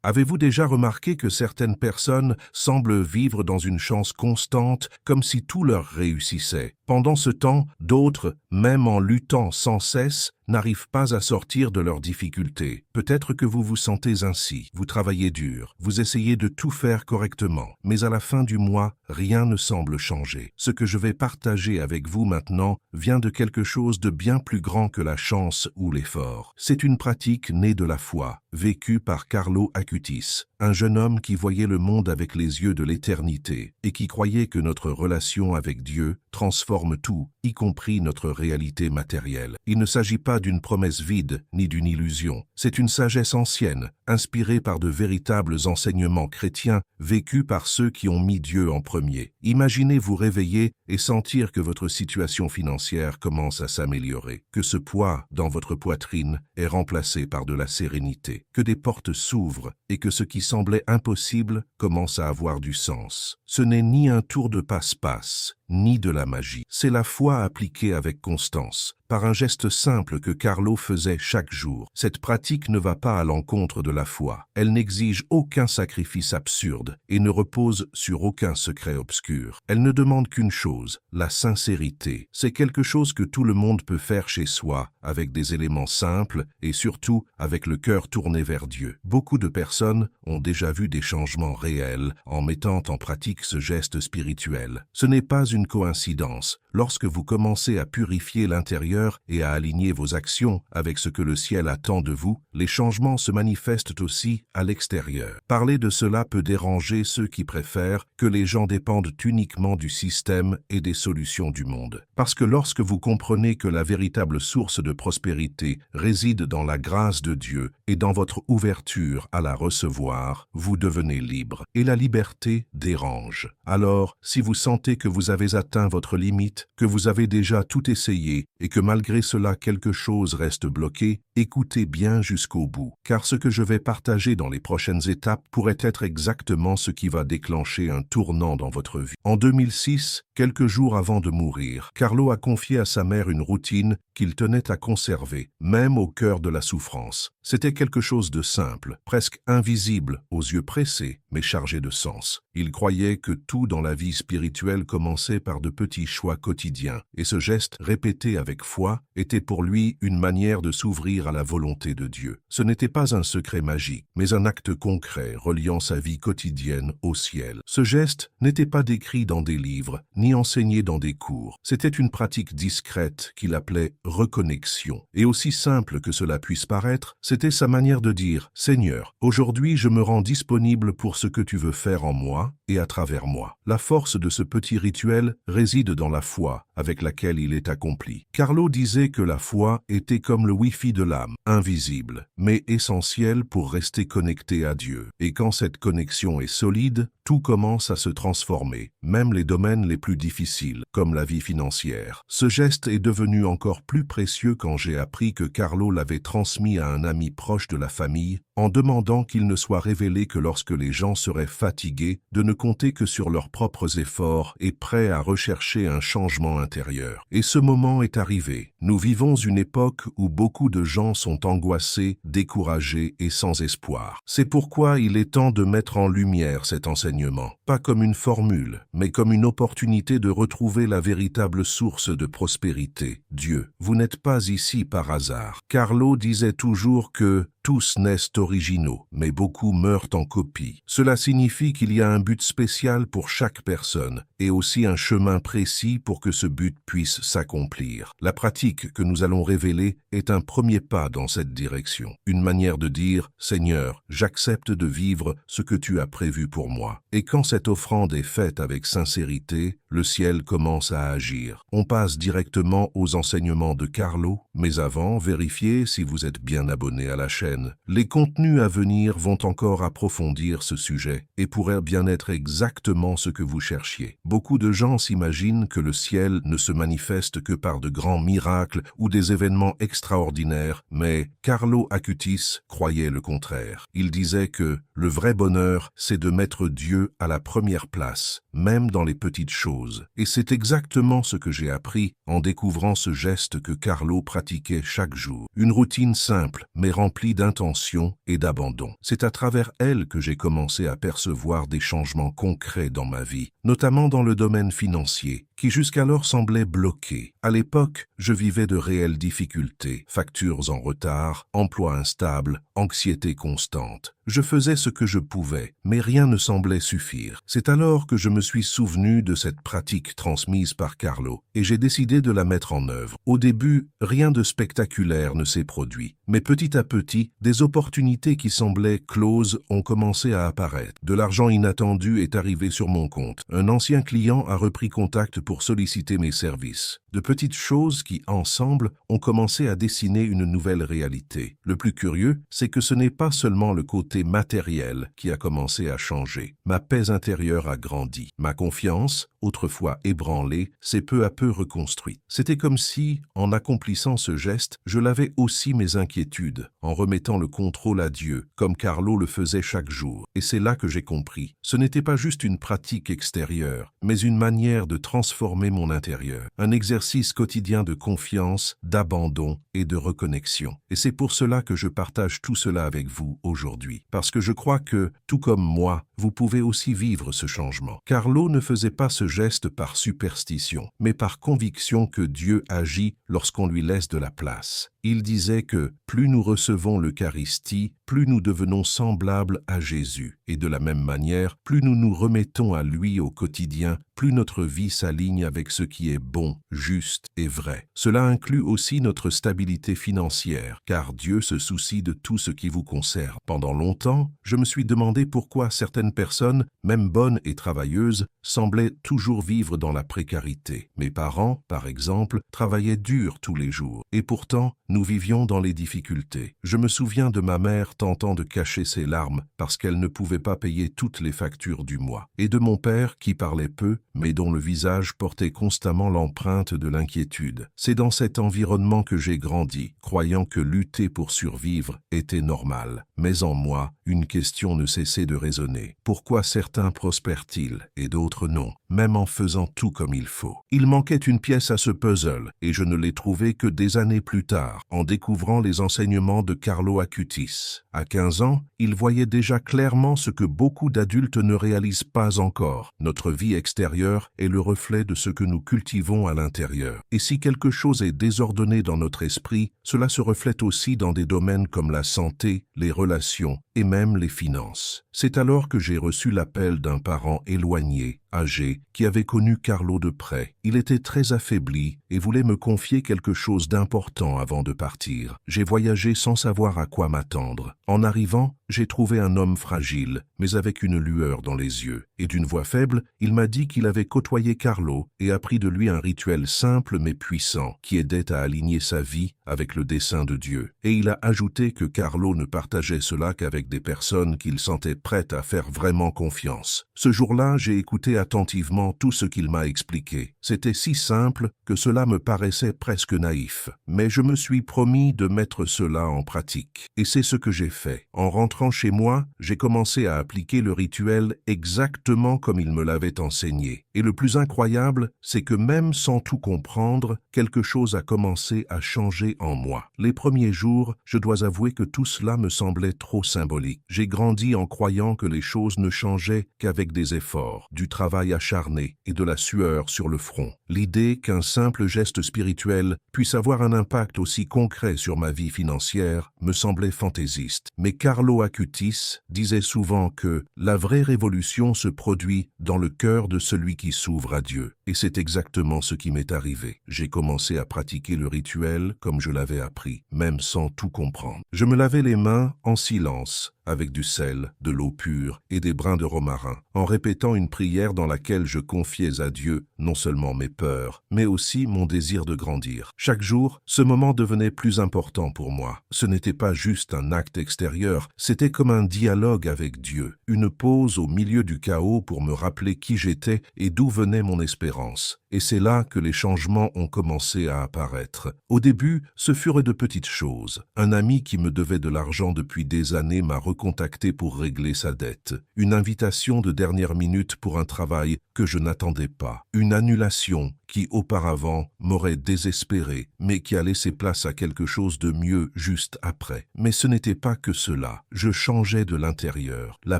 Avez-vous déjà remarqué que certaines personnes semblent vivre dans une chance constante, comme si tout leur réussissait? Pendant ce temps, d'autres, même en luttant sans cesse, n'arrivent pas à sortir de leurs difficultés. Peut-être que vous vous sentez ainsi. Vous travaillez dur, vous essayez de tout faire correctement, mais à la fin du mois, rien ne semble changer. Ce que je vais partager avec vous maintenant vient de quelque chose de bien plus grand que la chance ou l'effort. C'est une pratique née de la foi, vécue par Carlo Acutis, un jeune homme qui voyait le monde avec les yeux de l'éternité et qui croyait que notre relation avec Dieu transforme tout, y compris notre réalité matérielle. Il ne s'agit pas d'une promesse vide ni d'une illusion. C'est une sagesse ancienne, inspirée par de véritables enseignements chrétiens vécus par ceux qui ont mis Dieu en premier. Imaginez vous réveiller et sentir que votre situation financière commence à s'améliorer, que ce poids dans votre poitrine est remplacé par de la sérénité, que des portes s'ouvrent et que ce qui semblait impossible commence à avoir du sens. Ce n'est ni un tour de passe-passe, ni de la magie. C'est la foi appliquée avec constance, par un geste simple que Carlo faisait chaque jour. Cette pratique ne va pas à l'encontre de la foi. Elle n'exige aucun sacrifice absurde et ne repose sur aucun secret obscur. Elle ne demande qu'une chose, la sincérité. C'est quelque chose que tout le monde peut faire chez soi, avec des éléments simples et surtout avec le cœur tourné vers Dieu. Beaucoup de personnes ont déjà vu des changements réels en mettant en pratique ce geste spirituel. Ce n'est pas une coïncidence. Lorsque vous commencez à purifier l'intérieur et à aligner vos actions avec ce que le ciel attend de vous, les changements se manifestent aussi à l'extérieur. Parler de cela peut déranger ceux qui préfèrent que les gens dépendent uniquement du système et des solutions du monde. Parce que lorsque vous comprenez que la véritable source de prospérité réside dans la grâce de Dieu et dans votre ouverture à la recevoir, vous devenez libre. Et la liberté dérange. Alors, si vous sentez que vous avez atteint votre limite, que vous avez déjà tout essayé et que malgré cela quelque chose reste bloqué, écoutez bien jusqu'au bout, car ce que je vais partager dans les prochaines étapes pourrait être exactement ce qui va déclencher un tournant dans votre vie. En 2006, quelques jours avant de mourir, Carlo a confié à sa mère une routine qu'il tenait à conserver, même au cœur de la souffrance. C'était quelque chose de simple, presque invisible aux yeux pressés, mais chargé de sens. Il croyait que tout dans la vie spirituelle commençait par de petits choix quotidiens, et ce geste répété avec foi était pour lui une manière de s'ouvrir à la volonté de Dieu. Ce n'était pas un secret magique, mais un acte concret reliant sa vie quotidienne au ciel. Ce geste n'était pas décrit dans des livres, ni enseigné dans des cours. C'était une pratique discrète qu'il appelait reconnexion. Et aussi simple que cela puisse paraître, c'était sa manière de dire « Seigneur, aujourd'hui je me rends disponible pour ce que tu veux faire en moi et à travers moi ». La force de ce petit rituel réside dans la foi avec laquelle il est accompli. Carlo disait que la foi était comme le Wi-Fi de l'âme, invisible, mais essentiel pour rester connecté à Dieu. Et quand cette connexion est solide, tout commence à se transformer, même les domaines les plus difficiles, comme la vie financière. Ce geste est devenu encore plus précieux quand j'ai appris que Carlo l'avait transmis à un ami proche de la famille, en demandant qu'il ne soit révélé que lorsque les gens seraient fatigués, de ne compter que sur leurs propres efforts et prêts à rechercher un changement intérieur. Et ce moment est arrivé. Nous vivons une époque où beaucoup de gens sont angoissés, découragés et sans espoir. C'est pourquoi il est temps de mettre en lumière cet enseignement, pas comme une formule, mais comme une opportunité de retrouver la véritable source de prospérité, Dieu. Vous n'êtes pas ici par hasard. Carlo disait toujours que tous naissent originaux, mais beaucoup meurent en copie. Cela signifie qu'il y a un but spécial pour chaque personne, et aussi un chemin précis pour que ce but puisse s'accomplir. La pratique que nous allons révéler est un premier pas dans cette direction. Une manière de dire « Seigneur, j'accepte de vivre ce que tu as prévu pour moi ». Et quand cette offrande est faite avec sincérité, le ciel commence à agir. On passe directement aux enseignements de Carlo, mais avant, vérifiez si vous êtes bien abonné à la chaîne. Les contenus à venir vont encore approfondir ce sujet et pourraient bien être exactement ce que vous cherchiez. Beaucoup de gens s'imaginent que le ciel ne se manifeste que par de grands miracles ou des événements extraordinaires, mais Carlo Acutis croyait le contraire. Il disait que le vrai bonheur, c'est de mettre Dieu à la première place, même dans les petites choses. Et c'est exactement ce que j'ai appris en découvrant ce geste que Carlo pratiquait chaque jour. Une routine simple, mais remplie d'intention et d'abandon. C'est à travers elle que j'ai commencé à percevoir des changements concrets dans ma vie, notamment dans le domaine financier, qui jusqu'alors semblait bloqué. À l'époque, je vivais de réelles difficultés, factures en retard, emploi instable, anxiété constante. Je faisais ce que je pouvais, mais rien ne semblait suffire. C'est alors que je me suis souvenu de cette pratique transmise par Carlo, et j'ai décidé de la mettre en œuvre. Au début, rien de spectaculaire ne s'est produit, mais petit à petit, des opportunités qui semblaient closes ont commencé à apparaître. De l'argent inattendu est arrivé sur mon compte. Un ancien client a repris contact pour solliciter mes services. De petites choses qui, ensemble, ont commencé à dessiner une nouvelle réalité. Le plus curieux, c'est que ce n'est pas seulement le côté matériel qui a commencé à changer. Ma paix intérieure a grandi. Ma confiance, autrefois ébranlée, s'est peu à peu reconstruite. C'était comme si, en accomplissant ce geste, je lavais aussi mes inquiétudes, en remettant le contrôle à Dieu, comme Carlo le faisait chaque jour. Et c'est là que j'ai compris. Ce n'était pas juste une pratique extérieure, mais une manière de transformer mon intérieur. Un exercice quotidien de confiance, d'abandon et de reconnexion. Et c'est pour cela que je partage tout cela avec vous aujourd'hui. Parce que je crois que, tout comme moi, vous pouvez aussi vivre ce changement. Carlo ne faisait pas ce geste par superstition, mais par conviction que Dieu agit lorsqu'on lui laisse de la place. Il disait que plus nous recevons l'Eucharistie, plus nous devenons semblables à Jésus. Et de la même manière, plus nous nous remettons à lui au quotidien, plus notre vie s'aligne avec ce qui est bon, juste et vrai. Cela inclut aussi notre stabilité financière, car Dieu se soucie de tout ce qui vous concerne. Pendant longtemps, je me suis demandé pourquoi certaines personnes, même bonnes et travailleuses, semblaient toujours vivre dans la précarité. Mes parents, par exemple, travaillaient dur tous les jours, et pourtant, nous vivions dans les difficultés. Je me souviens de ma mère tentant de cacher ses larmes parce qu'elle ne pouvait pas payer toutes les factures du mois, et de mon père qui parlait peu, mais dont le visage portait constamment l'empreinte de l'inquiétude. C'est dans cet environnement que j'ai grandi, croyant que lutter pour survivre était normal. Mais en moi, une question ne cessait de résonner. Pourquoi certains prospèrent-ils et d'autres non, même en faisant tout comme il faut? Il manquait une pièce à ce puzzle, et je ne l'ai trouvé que des années plus tard, en découvrant les enseignements de Carlo Acutis. À 15 ans, il voyait déjà clairement ce que beaucoup d'adultes ne réalisent pas encore. Notre vie extérieure est le reflet de ce que nous cultivons à l'intérieur. Et si quelque chose est désordonné dans notre esprit, cela se reflète aussi dans des domaines comme la santé, les relations et même les finances. C'est alors que j'ai reçu l'appel d'un parent éloigné, âgé, qui avait connu Carlo de près. Il était très affaibli et voulait me confier quelque chose d'important avant de partir. J'ai voyagé sans savoir à quoi m'attendre. En arrivant, j'ai trouvé un homme fragile, mais avec une lueur dans les yeux. Et d'une voix faible, il m'a dit qu'il avait côtoyé Carlo et appris de lui un rituel simple mais puissant qui aidait à aligner sa vie avec le dessein de Dieu. Et il a ajouté que Carlo ne partageait cela qu'avec des personnes qu'il sentait prêtes à faire vraiment confiance. Ce jour-là, j'ai écouté attentivement tout ce qu'il m'a expliqué. C'était si simple que cela me paraissait presque naïf. Mais je me suis promis de mettre cela en pratique. Et c'est ce que j'ai fait. En rentrant chez moi, j'ai commencé à appliquer le rituel exactement comme il me l'avait enseigné. Et le plus incroyable, c'est que même sans tout comprendre, quelque chose a commencé à changer en moi. Les premiers jours, je dois avouer que tout cela me semblait trop symbolique. J'ai grandi en croyant que les choses ne changeaient qu'avec des efforts, du travail acharné et de la sueur sur le front. L'idée qu'un simple geste spirituel puisse avoir un impact aussi concret sur ma vie financière me semblait fantaisiste. Mais Carlo Acutis disait souvent que la vraie révolution se produit dans le cœur de celui qui s'ouvre à Dieu. Et c'est exactement ce qui m'est arrivé. J'ai commencé à pratiquer le rituel comme je l'avais appris, même sans tout comprendre. Je me lavais les mains en silence, avec du sel, de l'eau pure et des brins de romarin, en répétant une prière dans laquelle je confiais à Dieu non seulement mes peurs, mais aussi mon désir de grandir. Chaque jour, ce moment devenait plus important pour moi. Ce n'était pas juste un acte extérieur, c'était comme un dialogue avec Dieu, une pause au milieu du chaos pour me rappeler qui j'étais et d'où venait mon espérance. Et c'est là que les changements ont commencé à apparaître. Au début, ce furent de petites choses. Un ami qui me devait de l'argent depuis des années m'a recontacté pour régler sa dette. Une invitation de dernière minute pour un travail que je n'attendais pas. Une annulation qui auparavant m'aurait désespéré, mais qui a laissé place à quelque chose de mieux juste après. Mais ce n'était pas que cela. Je changeais de l'intérieur. La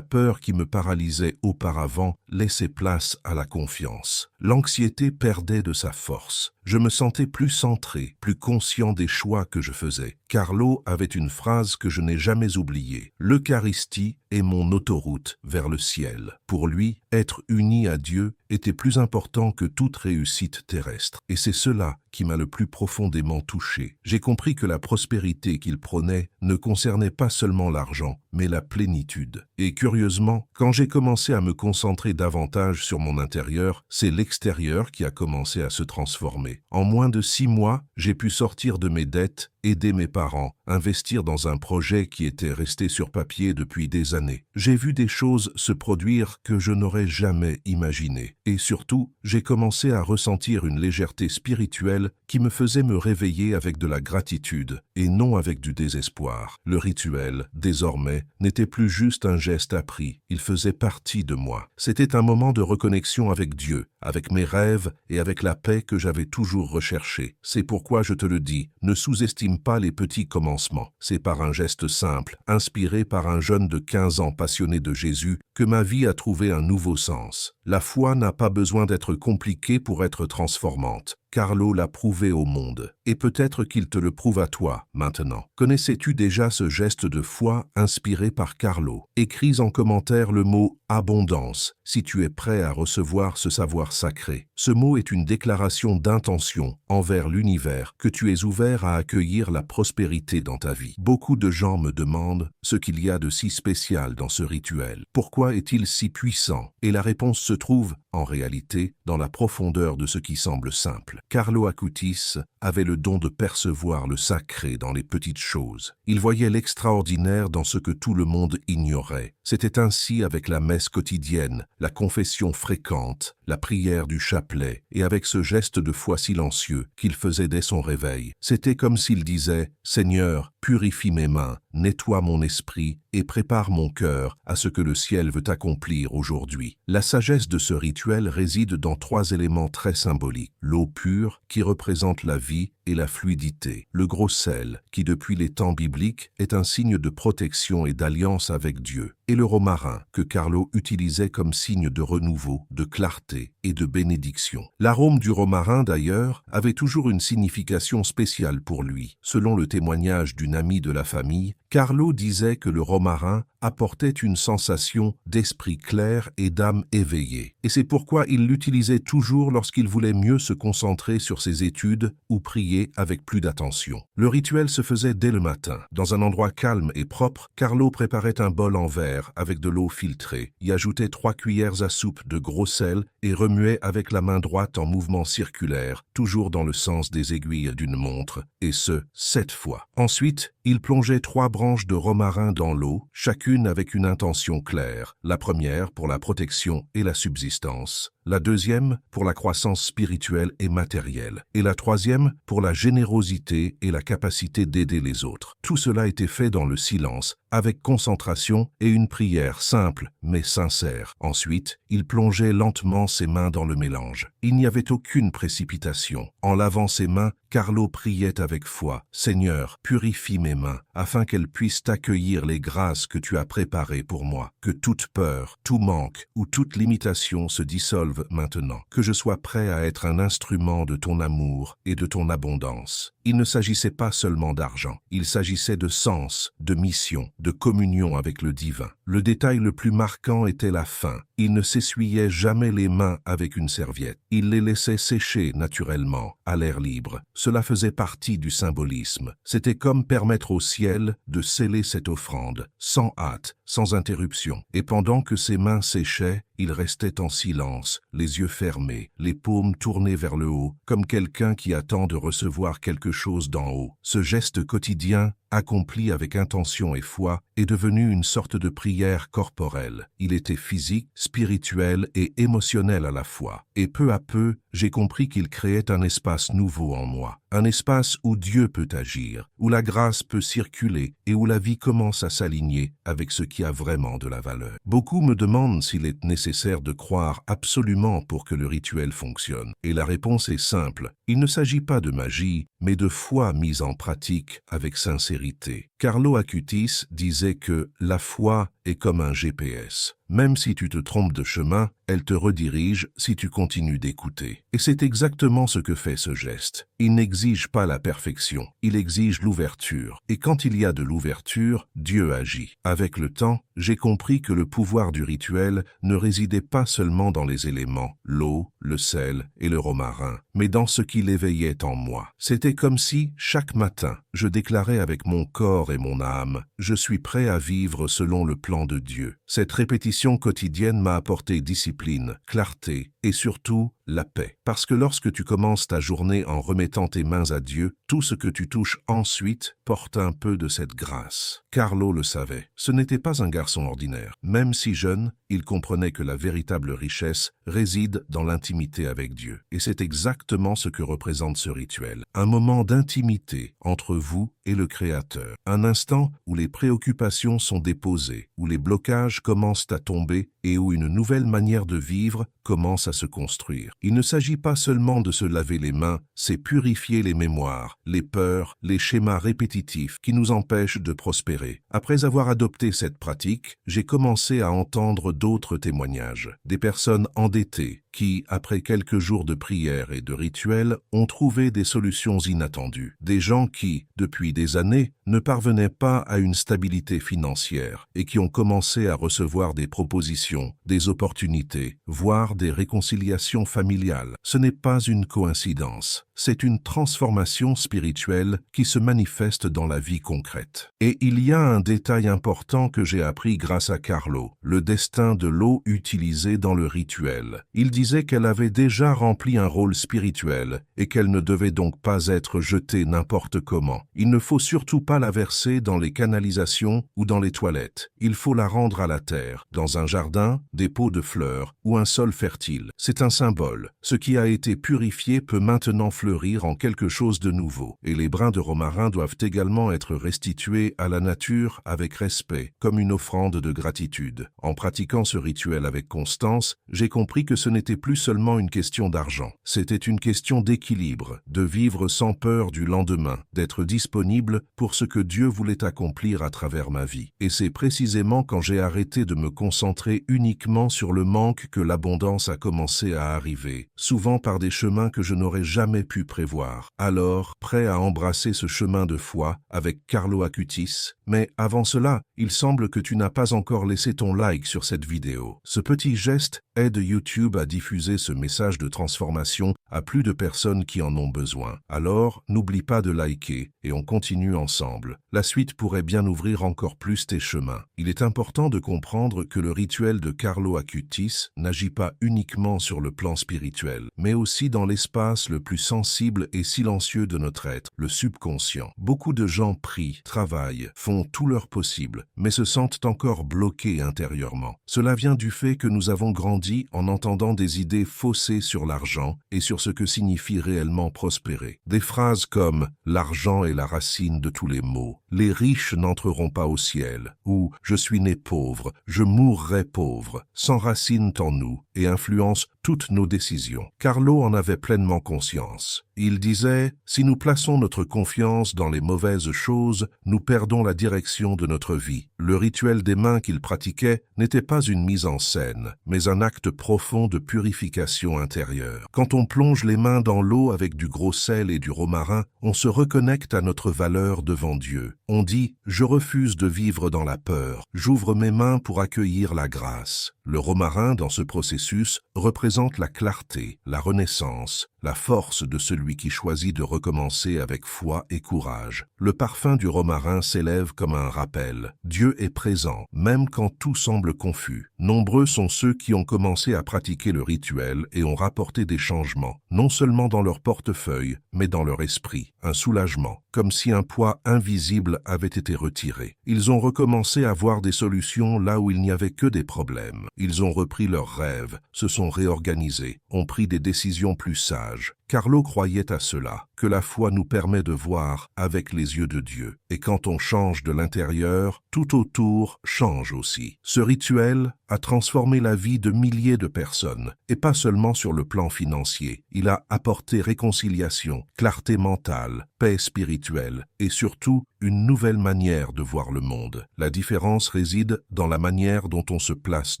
peur qui me paralysait auparavant laissait place à la confiance. L'anxiété perdait de sa force. Je me sentais plus centré, plus conscient des choix que je faisais. Carlo avait une phrase que je n'ai jamais oubliée. L'Eucharistie est mon autoroute vers le ciel. Pour lui, être uni à Dieu était plus important que toute réussite terrestre. Et c'est cela qui m'a le plus profondément touché. J'ai compris que la prospérité qu'il prônait ne concernait pas seulement l'argent, mais la plénitude. Et curieusement, quand j'ai commencé à me concentrer davantage sur mon intérieur, c'est l'extérieur qui a commencé à se transformer. En moins de 6 mois, j'ai pu sortir de mes dettes, aider mes parents, investir dans un projet qui était resté sur papier depuis des années. J'ai vu des choses se produire que je n'aurais jamais imaginées. Et surtout, j'ai commencé à ressentir une légèreté spirituelle qui me faisait me réveiller avec de la gratitude et non avec du désespoir. Le rituel, désormais, n'était plus juste un geste appris, il faisait partie de moi. C'était un moment de reconnexion avec Dieu, avec mes rêves et avec la paix que j'avais toujours recherchée. C'est pourquoi je te le dis, ne sous-estime pas les petits commencements. C'est par un geste simple, inspiré par un jeune de 15 ans passionné de Jésus, que ma vie a trouvé un nouveau sens. La foi n'a pas besoin d'être compliquée pour être transformante. Carlo l'a prouvé au monde, et peut-être qu'il te le prouve à toi, maintenant. Connaissais-tu déjà ce geste de foi inspiré par Carlo? Écris en commentaire le mot « abondance » si tu es prêt à recevoir ce savoir sacré. Ce mot est une déclaration d'intention envers l'univers que tu es ouvert à accueillir la prospérité dans ta vie. Beaucoup de gens me demandent ce qu'il y a de si spécial dans ce rituel. Pourquoi est-il si puissant? Et la réponse se trouve, en réalité, dans la profondeur de ce qui semble simple. Carlo Acutis avait le don de percevoir le sacré dans les petites choses. Il voyait l'extraordinaire dans ce que tout le monde ignorait. C'était ainsi avec la messe quotidienne, la confession fréquente, la prière du chapelet, et avec ce geste de foi silencieux qu'il faisait dès son réveil. C'était comme s'il disait « Seigneur, purifie mes mains, nettoie mon esprit et prépare mon cœur à ce que le ciel veut accomplir aujourd'hui. » La sagesse de ce rituel réside dans 3 éléments très symboliques. L'eau pure, qui représente la vie et la fluidité. Le gros sel, qui depuis les temps bibliques est un signe de protection et d'alliance avec Dieu. Et le romarin, que Carlo utilisait comme signe de renouveau, de clarté et de bénédiction. L'arôme du romarin, d'ailleurs, avait toujours une signification spéciale pour lui. Selon le témoignage d'une amie de la famille, Carlo disait que le romarin apportait une sensation d'esprit clair et d'âme éveillée. Et c'est pourquoi il l'utilisait toujours lorsqu'il voulait mieux se concentrer sur ses études ou prier avec plus d'attention. Le rituel se faisait dès le matin. Dans un endroit calme et propre, Carlo préparait un bol en verre avec de l'eau filtrée, y ajoutait 3 cuillères à soupe de gros sel et remuait avec la main droite en mouvement circulaire, toujours dans le sens des aiguilles d'une montre, et ce, 7 fois. Ensuite, il plongeait 3 branches de romarin dans l'eau, chacune avec une intention claire. La première pour la protection et la subsistance. La deuxième pour la croissance spirituelle et matérielle. Et la troisième pour la générosité et la capacité d'aider les autres. Tout cela était fait dans le silence, avec concentration et une prière simple mais sincère. Ensuite, il plongeait lentement ses mains dans le mélange. Il n'y avait aucune précipitation. En lavant ses mains, Carlo priait avec foi. « Seigneur, purifie mes mains, afin qu'elles puissent accueillir les grâces que tu as préparées pour moi. Que toute peur, tout manque ou toute limitation se dissolve maintenant. Que je sois prêt à être un instrument de ton amour et de ton abondance. » Il ne s'agissait pas seulement d'argent. Il s'agissait de sens, de mission, de communion avec le divin. Le détail le plus marquant était la fin. Il ne s'essuyait jamais les mains avec une serviette. Il les laissait sécher naturellement, à l'air libre. Cela faisait partie du symbolisme. C'était comme permettre au ciel de sceller cette offrande, sans hâte, sans interruption. Et pendant que ses mains séchaient, il restait en silence, les yeux fermés, les paumes tournées vers le haut, comme quelqu'un qui attend de recevoir quelque chose d'en haut. Ce geste quotidien accompli avec intention et foi, est devenu une sorte de prière corporelle. Il était physique, spirituel et émotionnel à la fois. Et peu à peu, j'ai compris qu'il créait un espace nouveau en moi. Un espace où Dieu peut agir, où la grâce peut circuler et où la vie commence à s'aligner avec ce qui a vraiment de la valeur. Beaucoup me demandent s'il est nécessaire de croire absolument pour que le rituel fonctionne. Et la réponse est simple. Il ne s'agit pas de magie, mais de foi mise en pratique avec sincérité. Carlo Acutis disait que la foi est comme un GPS. Même si tu te trompes de chemin, elle te redirige si tu continues d'écouter. Et c'est exactement ce que fait ce geste. Il n'exige pas la perfection, il exige l'ouverture. Et quand il y a de l'ouverture, Dieu agit. Avec le temps, j'ai compris que le pouvoir du rituel ne résidait pas seulement dans les éléments, l'eau, le sel et le romarin, mais dans ce qui l'éveillait en moi. C'était comme si, chaque matin, je déclarais avec mon corps et mon âme, « Je suis prêt à vivre selon le plan de Dieu ». Cette répétition quotidienne m'a apporté discipline, clarté et surtout la paix. Parce que lorsque tu commences ta journée en remettant tes mains à Dieu, tout ce que tu touches ensuite porte un peu de cette grâce. Carlo le savait. Ce n'était pas un garçon ordinaire. Même si jeune, il comprenait que la véritable richesse réside dans l'intimité avec Dieu. Et c'est exactement ce que représente ce rituel. Un moment d'intimité entre vous et le Créateur. Un instant où les préoccupations sont déposées, où les blocages commencent à tomber et où une nouvelle manière de vivre commence à se construire. Il ne s'agit pas seulement de se laver les mains, c'est purifier les mémoires, les peurs, les schémas répétitifs qui nous empêchent de prospérer. Après avoir adopté cette pratique, j'ai commencé à entendre d'autres témoignages. Des personnes endettées qui, après quelques jours de prière et de rituels, ont trouvé des solutions inattendues. Des gens qui, depuis des années, ne parvenaient pas à une stabilité financière et qui ont commencé à recevoir des propositions, des opportunités, voire des réconciliations familiales. Ce n'est pas une coïncidence, c'est une transformation spirituelle qui se manifeste dans la vie concrète. Et il y a un détail important que j'ai appris grâce à Carlo, le destin de l'eau utilisée dans le rituel. Il disait qu'elle avait déjà rempli un rôle spirituel et qu'elle ne devait donc pas être jetée n'importe comment. Il ne faut surtout pas la verser dans les canalisations ou dans les toilettes. Il faut la rendre à la terre, dans un jardin, des pots de fleurs ou un sol fertile. C'est un symbole. Ce qui a été purifié peut maintenant fleurir en quelque chose de nouveau. Et les brins de romarin doivent également être restitués à la nature avec respect, comme une offrande de gratitude. En pratiquant ce rituel avec constance, j'ai compris que ce n'était plus seulement une question d'argent. C'était une question d'équilibre, de vivre sans peur du lendemain, d'être disponible pour ce que Dieu voulait accomplir à travers ma vie. Et c'est précisément quand j'ai arrêté de me concentrer uniquement sur le manque que l'abondance a commencé à arriver, souvent par des chemins que je n'aurais jamais pu prévoir. Alors, prêt à embrasser ce chemin de foi avec Carlo Acutis, mais avant cela, il semble que tu n'as pas encore laissé ton like sur cette vidéo. Ce petit geste aide YouTube à diffuser ce message de transformation à plus de personnes qui en ont besoin. Alors, n'oublie pas de liker et on continue ensemble. La suite pourrait bien ouvrir encore plus tes chemins. Il est important de comprendre que le rituel de Carlo Acutis n'agit pas uniquement sur le plan spirituel, mais aussi dans l'espace le plus sensible et silencieux de notre être, le subconscient. Beaucoup de gens prient, travaillent, font tout leur possible, mais se sentent encore bloqués intérieurement. Cela vient du fait que nous avons grandi en entendant des idées faussées sur l'argent et sur ce que signifie réellement prospérer. Des phrases comme « l'argent est la racine de tous les maux »,« les riches n'entreront pas au ciel » ou « je suis né pauvre, je mourrai pauvre » s'enracinent en nous et influencent toutes nos décisions. Carlo en avait pleinement conscience. Il disait « Si nous plaçons notre confiance dans les mauvaises choses, nous perdons la direction de notre vie ». Le rituel des mains qu'il pratiquait n'était pas une mise en scène, mais un acte profond de purification intérieure. Quand on plonge les mains dans l'eau avec du gros sel et du romarin, on se reconnecte à notre valeur devant Dieu. On dit « Je refuse de vivre dans la peur, j'ouvre mes mains pour accueillir la grâce ». Le romarin, dans ce processus, représente la clarté, la renaissance, la force de celui qui choisit de recommencer avec foi et courage. Le parfum du romarin s'élève comme un rappel. Dieu est présent, même quand tout semble confus. Nombreux sont ceux qui ont commencé à pratiquer le rituel et ont rapporté des changements, non seulement dans leur portefeuille, mais dans leur esprit. Un soulagement, comme si un poids invisible avait été retiré. Ils ont recommencé à voir des solutions là où il n'y avait que des problèmes. Ils ont repris leurs rêves, se sont réorganisés, ont pris des décisions plus sages. Carlo croyait à cela, que la foi nous permet de voir avec les yeux de Dieu. Et quand on change de l'intérieur, tout autour change aussi. Ce rituel a transformé la vie de milliers de personnes, et pas seulement sur le plan financier. Il a apporté réconciliation, clarté mentale, paix spirituelle, et surtout une nouvelle manière de voir le monde. La différence réside dans la manière dont on se place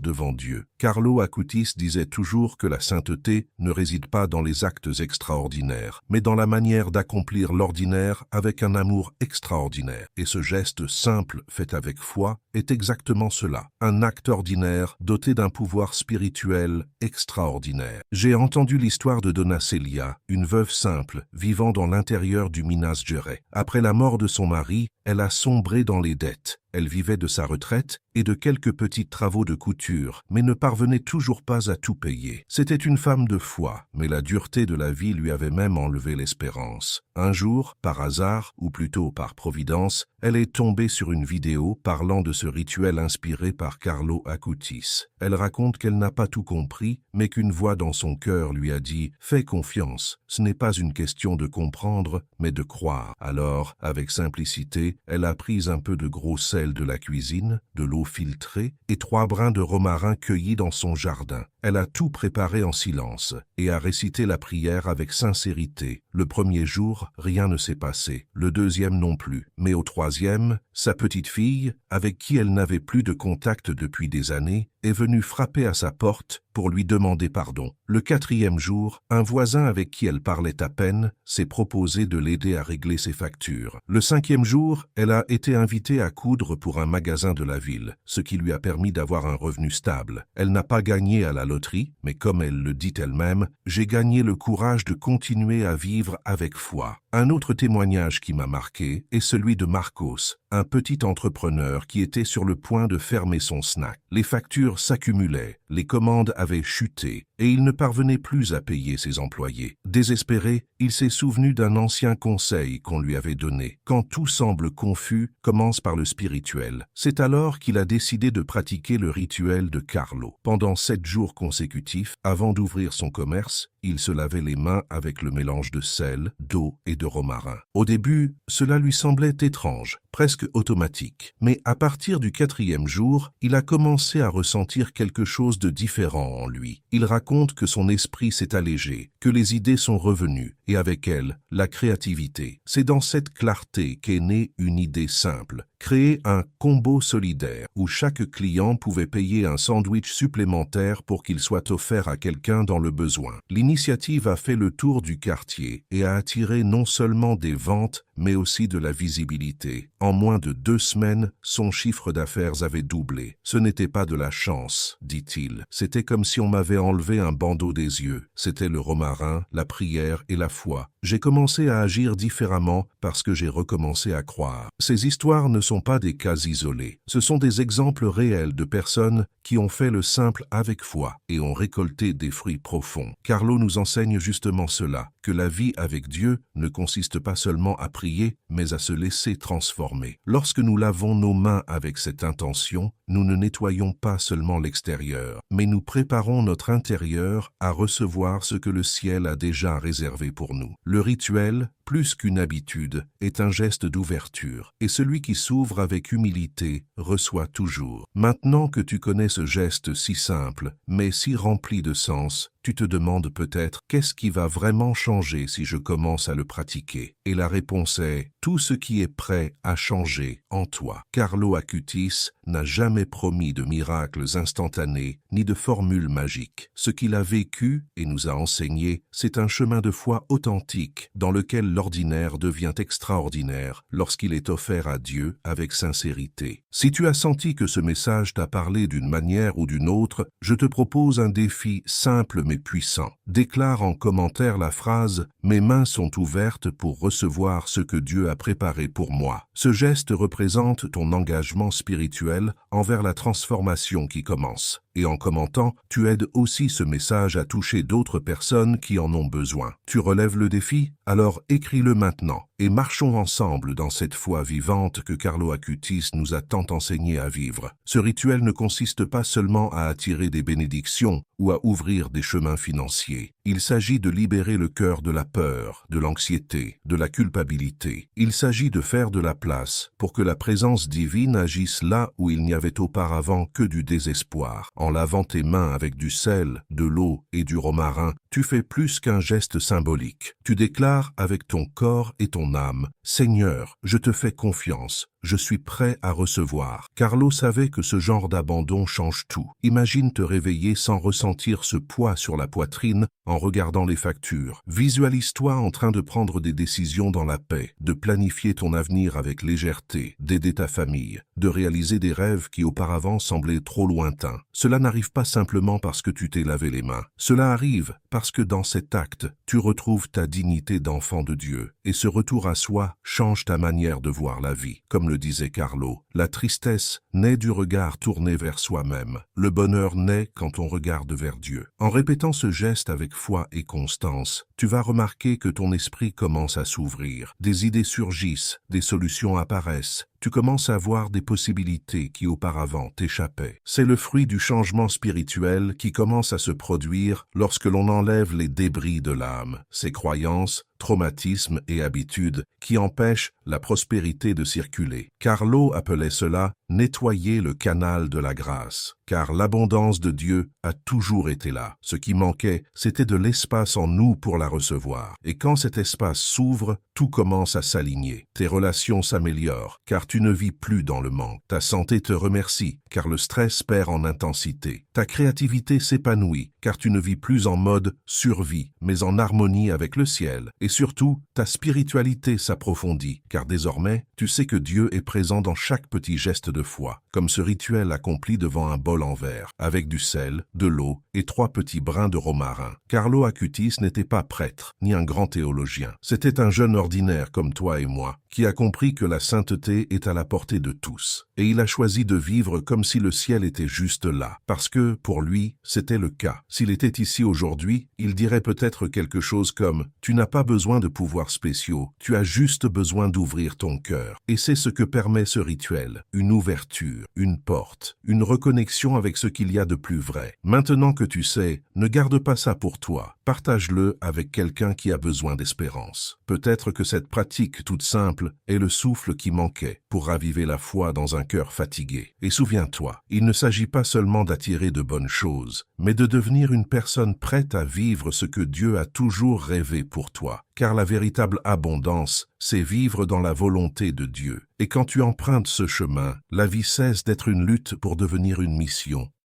devant Dieu. Carlo Acutis disait toujours que la sainteté ne réside pas dans les actes extraordinaires, mais dans la manière d'accomplir l'ordinaire avec un amour extraordinaire. Et ce geste simple fait avec foi est exactement cela, un acte ordinaire doté d'un pouvoir spirituel extraordinaire. J'ai entendu l'histoire de Donna Celia, une veuve simple, vivant dans l'intérieur du Minas Gerais. Après la mort de son mari, elle a sombré dans les dettes. Elle vivait de sa retraite et de quelques petits travaux de couture, mais ne parvenait toujours pas à tout payer. C'était une femme de foi, mais la dureté de la vie lui avait même enlevé l'espérance. Un jour, par hasard, ou plutôt par providence, elle est tombée sur une vidéo parlant de ce rituel inspiré par Carlo Acutis. Elle raconte qu'elle n'a pas tout compris, mais qu'une voix dans son cœur lui a dit « Fais confiance, ce n'est pas une question de comprendre, mais de croire ». Alors, avec simplicité, elle a pris un peu de gros sel de la cuisine, de l'eau filtrée et 3 brins de romarin cueillis dans son jardin. Elle a tout préparé en silence et a récité la prière avec sincérité. Le premier jour, rien ne s'est passé, le deuxième non plus. Mais au troisième, sa petite fille, avec qui elle n'avait plus de contact depuis des années, est venue frapper à sa porte pour lui demander pardon. Le 4e jour, un voisin avec qui elle parlait à peine s'est proposé de l'aider à régler ses factures. Le 5e jour, elle a été invitée à coudre pour un magasin de la ville, ce qui lui a permis d'avoir un revenu stable. Elle n'a pas gagné à la loterie, mais comme elle le dit elle-même, « J'ai gagné le courage de continuer à vivre avec foi ». Un autre témoignage qui m'a marqué est celui de Marcos, un petit entrepreneur qui était sur le point de fermer son snack. Les factures s'accumulaient, les commandes avaient chuté et il ne parvenait plus à payer ses employés. Désespéré, il s'est souvenu d'un ancien conseil qu'on lui avait donné. Quand tout semble confus, commence par le spirituel. C'est alors qu'il a décidé de pratiquer le rituel de Carlo. Pendant 7 jours consécutifs, avant d'ouvrir son commerce, il se lavait les mains avec le mélange de sel, d'eau et de romarin. Au début, cela lui semblait étrange, presque automatique. Mais à partir du 4e jour, il a commencé à ressentir quelque chose de différent en lui. Il raconte que son esprit s'est allégé, que les idées sont revenues, et avec elles, la créativité. C'est dans cette clarté qu'est née une idée simple. Créer un combo solidaire où chaque client pouvait payer un sandwich supplémentaire pour qu'il soit offert à quelqu'un dans le besoin. L'initiative a fait le tour du quartier et a attiré non seulement des ventes, mais aussi de la visibilité. En moins de 2 semaines, son chiffre d'affaires avait doublé. Ce n'était pas de la chance, dit-il. C'était comme si on m'avait enlevé un bandeau des yeux. C'était le romarin, la prière et la foi. J'ai commencé à agir différemment parce que j'ai recommencé à croire. Ces histoires ne sont pas des cas isolés. Ce sont des exemples réels de personnes qui ont fait le simple avec foi et ont récolté des fruits profonds. Carlo nous enseigne justement cela, que la vie avec Dieu ne consiste pas seulement à prier, mais à se laisser transformer. Lorsque nous lavons nos mains avec cette intention, nous ne nettoyons pas seulement l'extérieur, mais nous préparons notre intérieur à recevoir ce que le ciel a déjà réservé pour nous. Le rituel, plus qu'une habitude, est un geste d'ouverture, et celui qui s'ouvre avec humilité reçoit toujours. Maintenant que tu connais ce geste si simple, mais si rempli de sens, tu te demandes peut-être qu'est-ce qui va vraiment changer si je commence à le pratiquer. Et la réponse est tout ce qui est prêt à changer en toi. Carlo Acutis n'a jamais promis de miracles instantanés ni de formules magiques. Ce qu'il a vécu et nous a enseigné, c'est un chemin de foi authentique dans lequel l'ordinaire devient extraordinaire lorsqu'il est offert à Dieu avec sincérité. Si tu as senti que ce message t'a parlé d'une manière ou d'une autre, je te propose un défi simple mais est puissant. Déclare en commentaire la phrase « Mes mains sont ouvertes pour recevoir ce que Dieu a préparé pour moi ». Ce geste représente ton engagement spirituel envers la transformation qui commence. Et en commentant, tu aides aussi ce message à toucher d'autres personnes qui en ont besoin. Tu relèves le défi? Alors écris-le maintenant et marchons ensemble dans cette foi vivante que Carlo Acutis nous a tant enseigné à vivre. Ce rituel ne consiste pas seulement à attirer des bénédictions ou à ouvrir des chemins financiers. Il s'agit de libérer le cœur de la peur, de l'anxiété, de la culpabilité. Il s'agit de faire de la place pour que la présence divine agisse là où il n'y avait auparavant que du désespoir. En lavant tes mains avec du sel, de l'eau et du romarin, tu fais plus qu'un geste symbolique. Tu déclares avec ton corps et ton âme, « Seigneur, je te fais confiance, je suis prêt à recevoir. » Carlo savait que ce genre d'abandon change tout. Imagine te réveiller sans ressentir ce poids sur la poitrine en regardant les factures. Visualise-toi en train de prendre des décisions dans la paix, de planifier ton avenir avec légèreté, d'aider ta famille, de réaliser des rêves qui auparavant semblaient trop lointains. Cela n'arrive pas simplement parce que tu t'es lavé les mains. Cela arrive parce que dans cet acte, tu retrouves ta dignité d'enfant de Dieu. Et ce retour à soi change ta manière de voir la vie. Comme le disait Carlo, la tristesse naît du regard tourné vers soi-même. Le bonheur naît quand on regarde vers Dieu. En répétant ce geste avec foi et constance, tu vas remarquer que ton esprit commence à s'ouvrir. Des idées surgissent, des solutions apparaissent. Tu commences à voir des possibilités qui auparavant t'échappaient. C'est le fruit du changement spirituel qui commence à se produire lorsque l'on enlève les débris de l'âme, ses croyances, traumatismes et habitudes qui empêchent la prospérité de circuler. Carlo appelait cela « nettoyer le canal de la grâce ». Car l'abondance de Dieu a toujours été là. Ce qui manquait, c'était de l'espace en nous pour la recevoir. Et quand cet espace s'ouvre, tout commence à s'aligner. Tes relations s'améliorent, car tu ne vis plus dans le manque. Ta santé te remercie, car le stress perd en intensité. Ta créativité s'épanouit, car tu ne vis plus en mode survie, mais en harmonie avec le ciel. Et surtout, ta spiritualité s'approfondit, car désormais, tu sais que Dieu est présent dans chaque petit geste de foi, comme ce rituel accompli devant un bol en verre, avec du sel, de l'eau et 3 petits brins de romarin. Carlo Acutis n'était pas prêtre, ni un grand théologien. C'était un jeune ordinaire comme toi et moi, qui a compris que la sainteté est à la portée de tous. Et il a choisi de vivre comme si le ciel était juste là, parce que, pour lui, c'était le cas. S'il était ici aujourd'hui, il dirait peut-être quelque chose comme « Tu n'as pas besoin de pouvoirs spéciaux, tu as juste besoin d'ouvrir ton cœur. » Et c'est ce que permet ce rituel, une ouverture, une porte, une reconnexion avec ce qu'il y a de plus vrai. Maintenant que tu sais, ne garde pas ça pour toi. Partage-le avec quelqu'un qui a besoin d'espérance. Peut-être que cette pratique toute simple est le souffle qui manquait pour raviver la foi dans un cœur fatigué. Et souviens-toi, il ne s'agit pas seulement d'attirer de bonnes choses, mais de devenir une personne prête à vivre ce que Dieu a toujours rêvé pour toi. Car la véritable abondance, c'est vivre dans la volonté de Dieu. Et quand tu empruntes ce chemin, la vie cesse d'être une lutte pour devenir une mission